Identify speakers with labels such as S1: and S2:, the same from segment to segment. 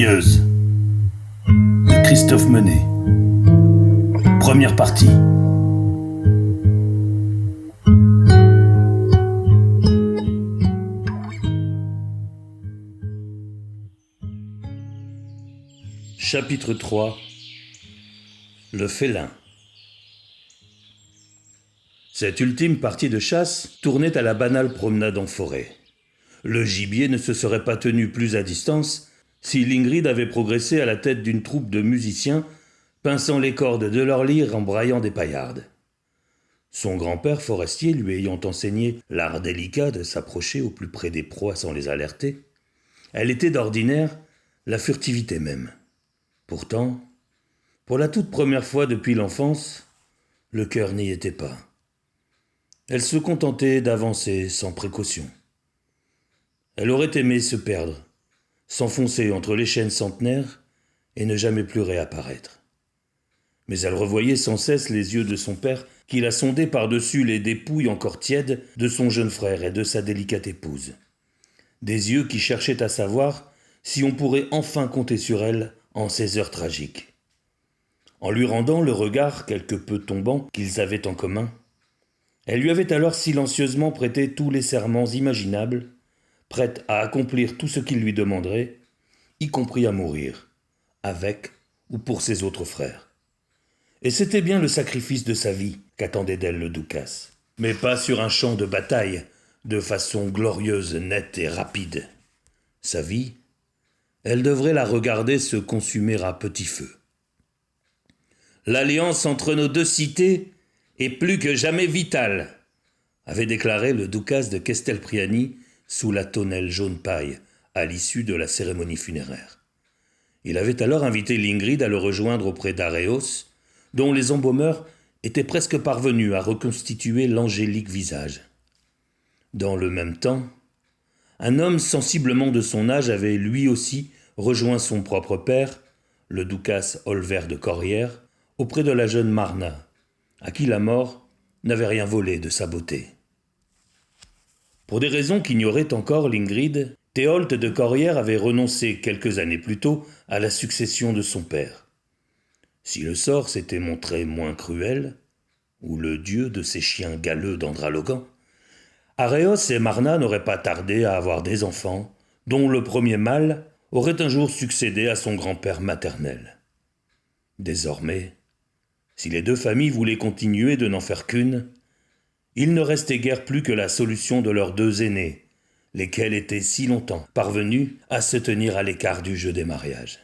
S1: Glorieuse de Christophe Menet. Première partie. Chapitre 3. Le félin. Cette ultime partie de chasse tournait à la banale promenade en forêt. Le gibier ne se serait pas tenu plus à distance si l'Ingrid avait progressé à la tête d'une troupe de musiciens pinçant les cordes de leur lyre en braillant des paillardes. Son grand-père forestier lui ayant enseigné l'art délicat de s'approcher au plus près des proies sans les alerter, elle était d'ordinaire la furtivité même. Pourtant, pour la toute première fois depuis l'enfance, le cœur n'y était pas. Elle se contentait d'avancer sans précaution. Elle aurait aimé se perdre, s'enfoncer entre les chênes centenaires et ne jamais plus réapparaître. Mais elle revoyait sans cesse les yeux de son père qui la sondaient par-dessus les dépouilles encore tièdes de son jeune frère et de sa délicate épouse. Des yeux qui cherchaient à savoir si on pourrait enfin compter sur elle en ces heures tragiques. En lui rendant le regard quelque peu tombant qu'ils avaient en commun, elle lui avait alors silencieusement prêté tous les serments imaginables, prête à accomplir tout ce qu'il lui demanderait, y compris à mourir, avec ou pour ses autres frères. Et c'était bien le sacrifice de sa vie qu'attendait d'elle le Doukas, mais pas sur un champ de bataille, de façon glorieuse, nette et rapide. Sa vie, elle devrait la regarder se consumer à petit feu. L'alliance entre nos deux cités est plus que jamais vitale, avait déclaré le Doukas de Castelpriani sous la tonnelle jaune paille, à l'issue de la cérémonie funéraire. Il avait alors invité l'Ingrid à le rejoindre auprès d'Aréos, dont les embaumeurs étaient presque parvenus à reconstituer l'angélique visage. Dans le même temps, un homme sensiblement de son âge avait lui aussi rejoint son propre père, le Doukas Olver de Corrières, auprès de la jeune Marna, à qui la mort n'avait rien volé de sa beauté. Pour des raisons qu'ignorait encore l'Ingrid, Théolte de Corrières avait renoncé quelques années plus tôt à la succession de son père. Si le sort s'était montré moins cruel, ou le dieu de ces chiens galeux d'Andralogan, Aréos et Marna n'auraient pas tardé à avoir des enfants, dont le premier mâle aurait un jour succédé à son grand-père maternel. Désormais, si les deux familles voulaient continuer de n'en faire qu'une, il ne restait guère plus que la solution de leurs deux aînés, lesquels étaient si longtemps parvenus à se tenir à l'écart du jeu des mariages.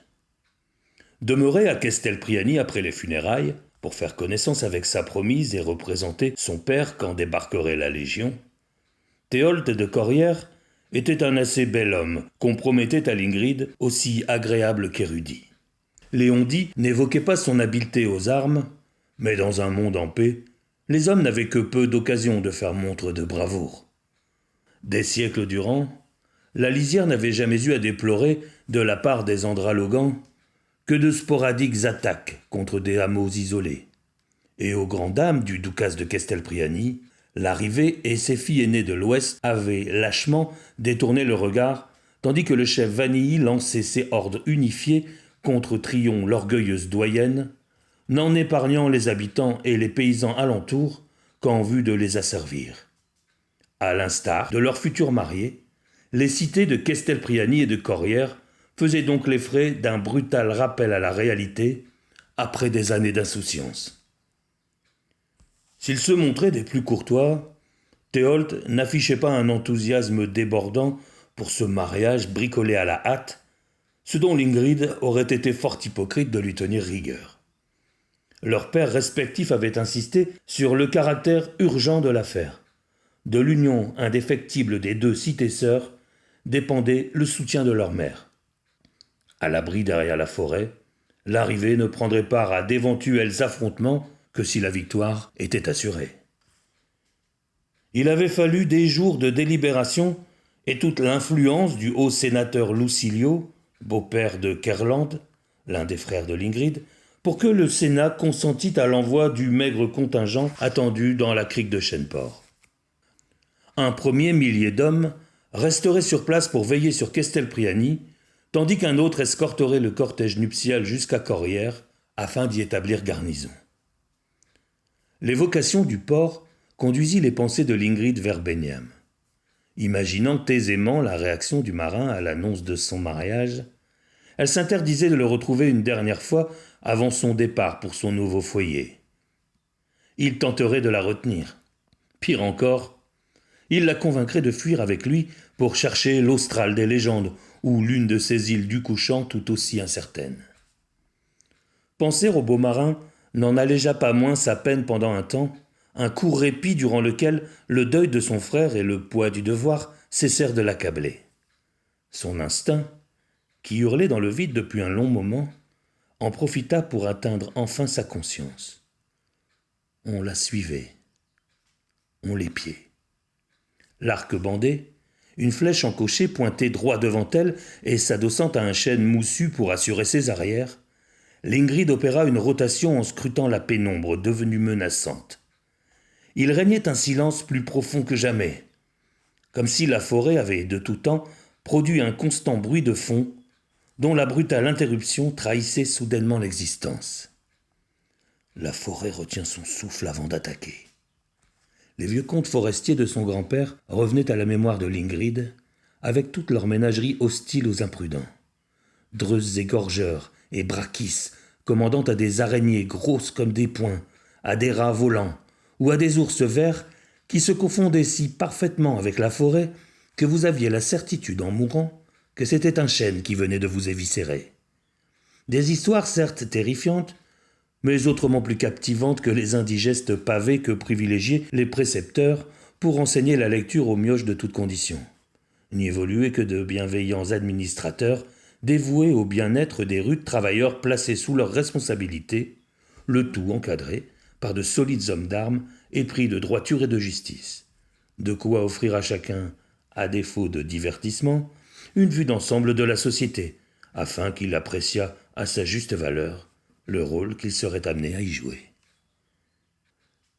S1: Demeuré à Castelpriani après les funérailles, pour faire connaissance avec sa promise et représenter son père quand débarquerait la Légion, Théolte de Corrières était un assez bel homme qu'on promettait à l'Ingrid aussi agréable qu'érudit. Léondie n'évoquait pas son habileté aux armes, mais dans un monde en paix, les hommes n'avaient que peu d'occasions de faire montre de bravoure. Des siècles durant, la lisière n'avait jamais eu à déplorer, de la part des Andralogans, que de sporadiques attaques contre des hameaux isolés. Et aux grandes dames du Doukas de Castelpriani, l'arrivée et ses filles aînées de l'Ouest avaient lâchement détourné le regard, tandis que le chef Vanilly lançait ses hordes unifiées contre Tryon, l'orgueilleuse doyenne, n'en épargnant les habitants et les paysans alentours qu'en vue de les asservir. À l'instar de leurs futurs mariés, les cités de Castelpriani et de Corrières faisaient donc les frais d'un brutal rappel à la réalité après des années d'insouciance. S'ils se montraient des plus courtois, Théolte n'affichait pas un enthousiasme débordant pour ce mariage bricolé à la hâte, ce dont l'Ingrid aurait été fort hypocrite de lui tenir rigueur. Leurs pères respectifs avaient insisté sur le caractère urgent de l'affaire. De l'union indéfectible des deux cités-sœurs dépendait le soutien de leur mère. À l'abri derrière la forêt, l'arrivée ne prendrait part à d'éventuels affrontements que si la victoire était assurée. Il avait fallu des jours de délibération et toute l'influence du haut sénateur Lucilio, beau-père de Kerland, l'un des frères de l'Ingrid, pour que le Sénat consentît à l'envoi du maigre contingent attendu dans la crique de Chêneport. Un premier millier d'hommes resterait sur place pour veiller sur Castelpriani, tandis qu'un autre escorterait le cortège nuptial jusqu'à Corrières afin d'y établir garnison. L'évocation du port conduisit les pensées de l'Ingrid vers Beniam. Imaginant aisément la réaction du marin à l'annonce de son mariage, elle s'interdisait de le retrouver une dernière fois avant son départ pour son nouveau foyer. Il tenterait de la retenir. Pire encore, il la convaincrait de fuir avec lui pour chercher l'Austral des légendes ou l'une de ces îles du couchant tout aussi incertaines. Penser au beau marin n'en allégea pas moins sa peine pendant un temps, un court répit durant lequel le deuil de son frère et le poids du devoir cessèrent de l'accabler. Son instinct, qui hurlait dans le vide depuis un long moment, en profita pour atteindre enfin sa conscience. On la suivait. On l'épiait. L'arc bandé, une flèche encochée pointée droit devant elle et s'adossant à un chêne moussu pour assurer ses arrières, l'Ingrid opéra une rotation en scrutant la pénombre devenue menaçante. Il régnait un silence plus profond que jamais, comme si la forêt avait, de tout temps, produit un constant bruit de fond dont la brutale interruption trahissait soudainement l'existence. La forêt retient son souffle avant d'attaquer. Les vieux contes forestiers de son grand-père revenaient à la mémoire de l'Ingrid, avec toute leur ménagerie hostile aux imprudents. Dreuses égorgeurs et brachis commandant à des araignées grosses comme des poings, à des rats volants ou à des ours verts qui se confondaient si parfaitement avec la forêt que vous aviez la certitude en mourant que c'était un chêne qui venait de vous éviscérer. Des histoires certes terrifiantes, mais autrement plus captivantes que les indigestes pavés que privilégiaient les précepteurs pour enseigner la lecture aux mioches de toutes conditions, n'y évoluaient que de bienveillants administrateurs dévoués au bien-être des rudes travailleurs placés sous leur responsabilité, le tout encadré par de solides hommes d'armes épris de droiture et de justice, de quoi offrir à chacun, à défaut de divertissement, une vue d'ensemble de la société, afin qu'il appréciât à sa juste valeur le rôle qu'il serait amené à y jouer.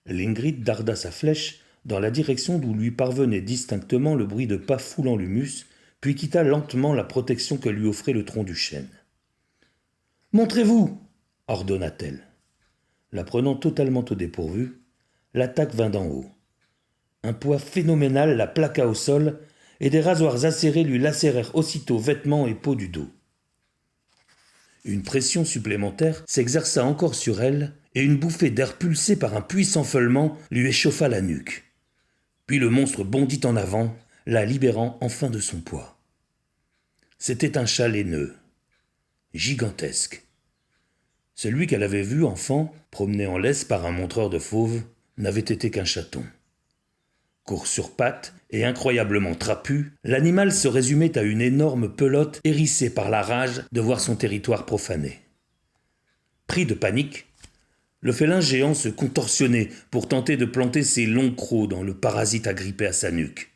S1: L'Ingrid darda sa flèche dans la direction d'où lui parvenait distinctement le bruit de pas foulant l'humus, puis quitta lentement la protection que lui offrait le tronc du chêne. « Montrez-vous » ordonna-t-elle. La prenant totalement au dépourvu, l'attaque vint d'en haut. Un poids phénoménal la plaqua au sol, et des rasoirs acérés lui lacérèrent aussitôt vêtements et peau du dos. Une pression supplémentaire s'exerça encore sur elle, et une bouffée d'air pulsé par un puissant feulement lui échauffa la nuque. Puis le monstre bondit en avant, la libérant enfin de son poids. C'était un chat laineux, gigantesque. Celui qu'elle avait vu, enfant, promené en laisse par un montreur de fauves, n'avait été qu'un chaton. Court sur pattes et incroyablement trapu, l'animal se résumait à une énorme pelote hérissée par la rage de voir son territoire profané. Pris de panique, le félin géant se contorsionnait pour tenter de planter ses longs crocs dans le parasite agrippé à sa nuque.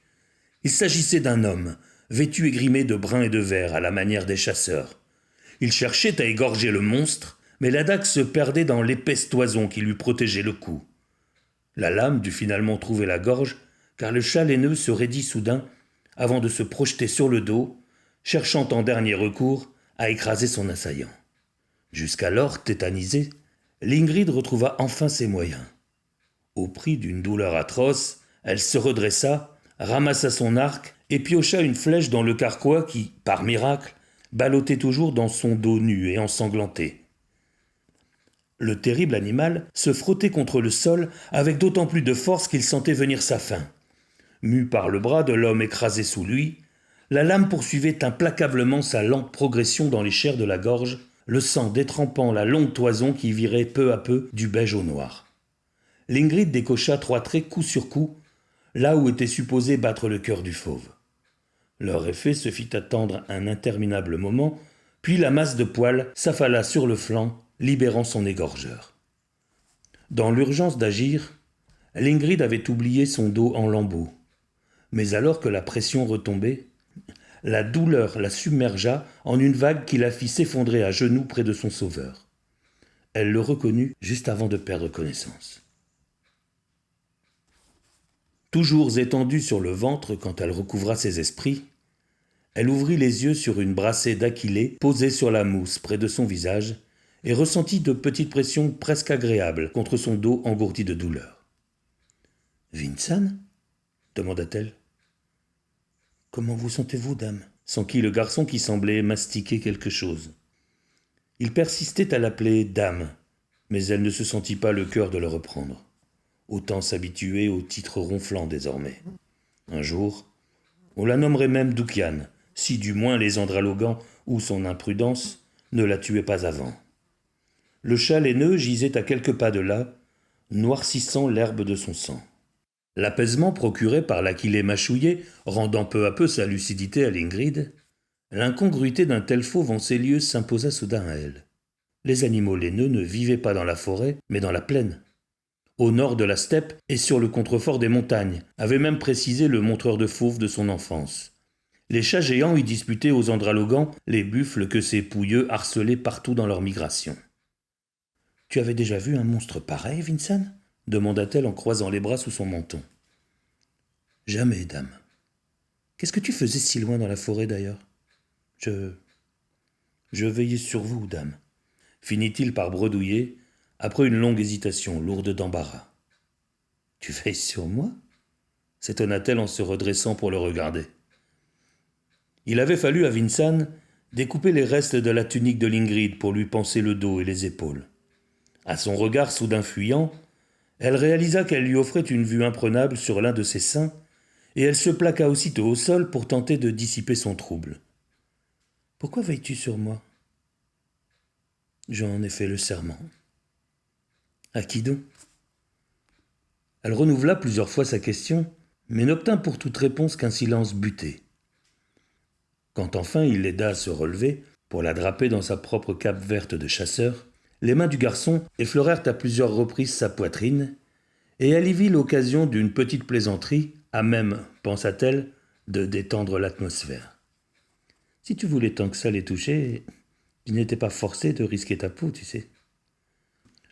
S1: Il s'agissait d'un homme, vêtu et grimé de brun et de vert à la manière des chasseurs. Il cherchait à égorger le monstre, mais la dague se perdait dans l'épaisse toison qui lui protégeait le cou. La lame dut finalement trouver la gorge, car le chat laineux se raidit soudain avant de se projeter sur le dos, cherchant en dernier recours à écraser son assaillant. Jusqu'alors tétanisée, l'Ingrid retrouva enfin ses moyens. Au prix d'une douleur atroce, elle se redressa, ramassa son arc et piocha une flèche dans le carquois qui, par miracle, ballottait toujours dans son dos nu et ensanglanté. Le terrible animal se frottait contre le sol avec d'autant plus de force qu'il sentait venir sa fin. Mue par le bras de l'homme écrasé sous lui, la lame poursuivait implacablement sa lente progression dans les chairs de la gorge, le sang détrempant la longue toison qui virait peu à peu du beige au noir. L'Ingrid décocha 3 traits coup sur coup, là où était supposé battre le cœur du fauve. Leur effet se fit attendre un interminable moment, puis la masse de poils s'affala sur le flanc, libérant son égorgeur. Dans l'urgence d'agir, l'Ingrid avait oublié son dos en lambeaux. Mais alors que la pression retombait, la douleur la submergea en une vague qui la fit s'effondrer à genoux près de son sauveur. Elle le reconnut juste avant de perdre connaissance. Toujours étendue sur le ventre quand elle recouvra ses esprits, Elle ouvrit les yeux sur une brassée d'aquilée posée sur la mousse près de son visage et ressentit de petites pressions presque agréables contre son dos engourdi de douleur. « Vincent ?» demanda-t-elle. « Comment vous sentez-vous, dame ?» s'enquit le garçon qui semblait mastiquer quelque chose. Il persistait à l'appeler dame, mais elle ne se sentit pas le cœur de le reprendre. Autant s'habituer au titre ronflant désormais. Un jour, on la nommerait même Doukian, si du moins les Andralogans ou son imprudence ne la tuaient pas avant. Le chat laineux gisait à quelques pas de là, noircissant l'herbe de son sang. L'apaisement procuré par l'aquilée mâchouillée, rendant peu à peu sa lucidité à l'Ingrid, l'incongruité d'un tel fauve en ces lieux s'imposa soudain à elle. Les animaux laineux ne vivaient pas dans la forêt, mais dans la plaine. Au nord de la steppe et sur le contrefort des montagnes, avait même précisé le montreur de fauves de son enfance. Les chats géants y disputaient aux Andralogans les buffles que ces pouilleux harcelaient partout dans leur migration. « Tu avais déjà vu un monstre pareil, Vincent ?» demanda-t-elle en croisant les bras sous son menton. « Jamais, dame. Qu'est-ce que tu faisais si loin dans la forêt, d'ailleurs ? Je veillais sur vous, dame, finit-il par bredouiller, après une longue hésitation lourde d'embarras. « Tu veilles sur moi ?» s'étonna-t-elle en se redressant pour le regarder. Il avait fallu à Vincent découper les restes de la tunique de l'Ingrid pour lui panser le dos et les épaules. À son regard soudain fuyant, elle réalisa qu'elle lui offrait une vue imprenable sur l'un de ses seins, et elle se plaqua aussitôt au sol pour tenter de dissiper son trouble. « Pourquoi veilles-tu sur moi ?»« J'en ai fait le serment. »« À qui donc ?» Elle renouvela plusieurs fois sa question, mais n'obtint pour toute réponse qu'un silence buté. Quand enfin il l'aida à se relever, pour la draper dans sa propre cape verte de chasseur, les mains du garçon effleurèrent à plusieurs reprises sa poitrine, et elle y vit l'occasion d'une petite plaisanterie, à même, pensa-t-elle, de détendre l'atmosphère. « Si tu voulais tant que ça les toucher, il n'était pas forcé de risquer ta peau, tu sais. »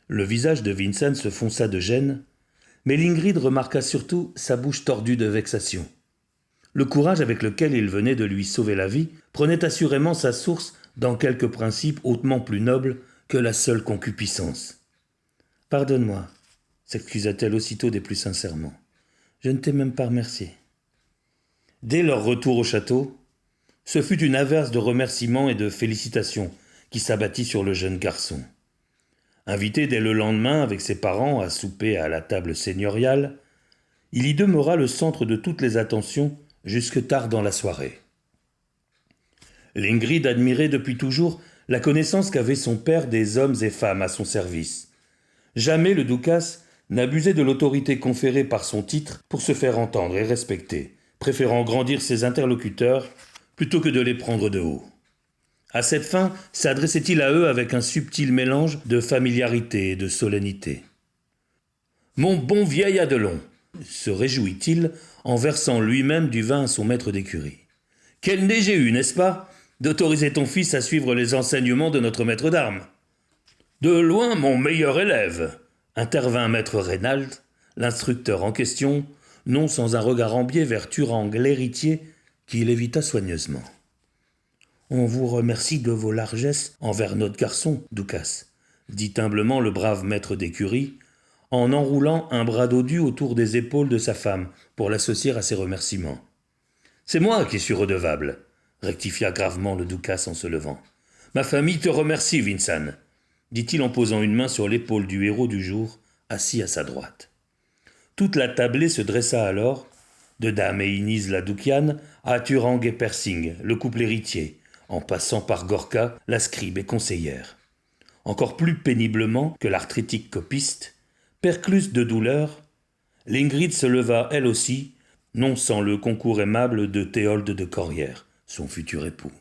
S1: Le visage de Vincent se fonça de gêne, mais l'Ingrid remarqua surtout sa bouche tordue de vexation. Le courage avec lequel il venait de lui sauver la vie prenait assurément sa source dans quelques principes hautement plus nobles que la seule concupiscence. « Pardonne-moi, » s'excusa-t-elle aussitôt des plus sincèrement. « Je ne t'ai même pas remercié. » Dès leur retour au château, ce fut une averse de remerciements et de félicitations qui s'abattit sur le jeune garçon. Invité dès le lendemain avec ses parents à souper à la table seigneuriale, il y demeura le centre de toutes les attentions jusque tard dans la soirée. L'Ingrid admirait depuis toujours la connaissance qu'avait son père des hommes et femmes à son service. Jamais le Doukas n'abusait de l'autorité conférée par son titre pour se faire entendre et respecter, préférant grandir ses interlocuteurs plutôt que de les prendre de haut. À cette fin, s'adressait-il à eux avec un subtil mélange de familiarité et de solennité. « Mon bon vieil Adelon !» se réjouit-il en versant lui-même du vin à son maître d'écurie. « Quelle nez j'ai eu, n'est-ce pas, d'autoriser ton fils à suivre les enseignements de notre maître d'armes ?»« De loin mon meilleur élève !» intervint maître Reynald, l'instructeur en question, non sans un regard en biais vers Thurang l'héritier, qui l'évita soigneusement. « On vous remercie de vos largesses envers notre garçon, Doukas, » dit humblement le brave maître d'écurie, en enroulant un bras dodu autour des épaules de sa femme pour l'associer à ses remerciements. « C'est moi qui suis redevable, » rectifia gravement le Doukas en se levant. « Ma famille te remercie, Vincent, » dit-il en posant une main sur l'épaule du héros du jour, assis à sa droite. Toute la tablée se dressa alors, de Dame et Inise la Doukian à Thurang et Persing, le couple héritier, en passant par Gorka, la scribe et conseillère. Encore plus péniblement que l'arthritique copiste, percluse de douleur, l'Ingrid se leva elle aussi, non sans le concours aimable de Théolde de Corrières, son futur époux.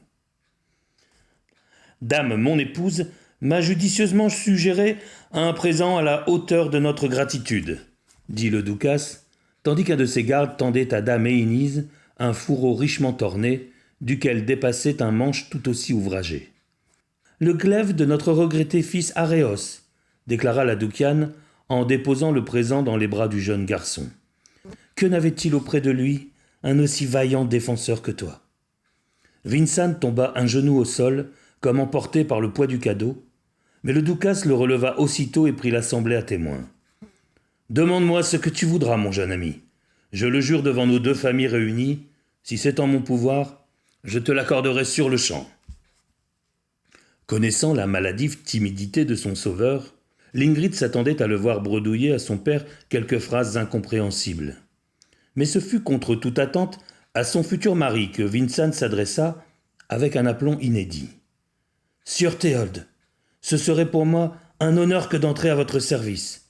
S1: « Dame, mon épouse, m'a judicieusement suggéré un présent à la hauteur de notre gratitude, » dit le Doukas, tandis qu'un de ses gardes tendait à Dame Éinise un fourreau richement orné, duquel dépassait un manche tout aussi ouvragé. « Le glaive de notre regretté fils Aréos, » déclara la Doukian en déposant le présent dans les bras du jeune garçon. « Que n'avait-il auprès de lui un aussi vaillant défenseur que toi ?» Vincent tomba un genou au sol, comme emporté par le poids du cadeau, mais le Doukas le releva aussitôt et prit l'assemblée à témoin. « Demande-moi ce que tu voudras, mon jeune ami. Je le jure devant nos 2 familles réunies, si c'est en mon pouvoir, je te l'accorderai sur le champ. » Connaissant la maladive timidité de son sauveur, l'Ingrid s'attendait à le voir bredouiller à son père quelques phrases incompréhensibles. Mais ce fut contre toute attente à son futur mari que Vincent s'adressa avec un aplomb inédit. « Sieur Théold, ce serait pour moi un honneur que d'entrer à votre service.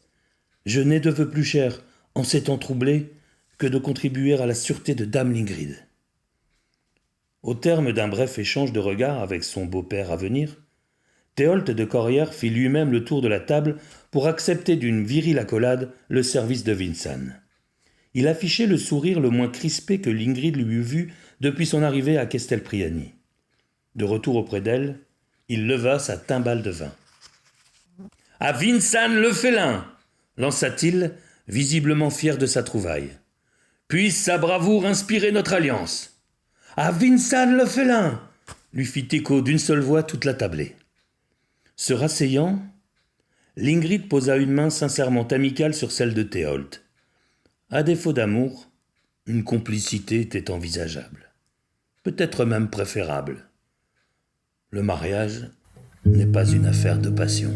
S1: Je n'ai de vœu plus cher, en ces temps troublés, que de contribuer à la sûreté de dame l'Ingrid. » Au terme d'un bref échange de regards avec son beau-père à venir, Théold de Corrières fit lui-même le tour de la table pour accepter d'une virile accolade le service de Vincent. Il affichait le sourire le moins crispé que l'Ingrid lui eût vu depuis son arrivée à Castelpriani. De retour auprès d'elle, il leva sa timbale de vin. « À Vincent le félin !» lança-t-il, visiblement fier de sa trouvaille. « Puisse sa bravoure inspirer notre alliance !»« À Vincent le félin !» lui fit écho d'une seule voix toute la tablée. Se rasseyant, l'Ingrid posa une main sincèrement amicale sur celle de Théold. À défaut d'amour, une complicité était envisageable, peut-être même préférable. Le mariage n'est pas une affaire de passion.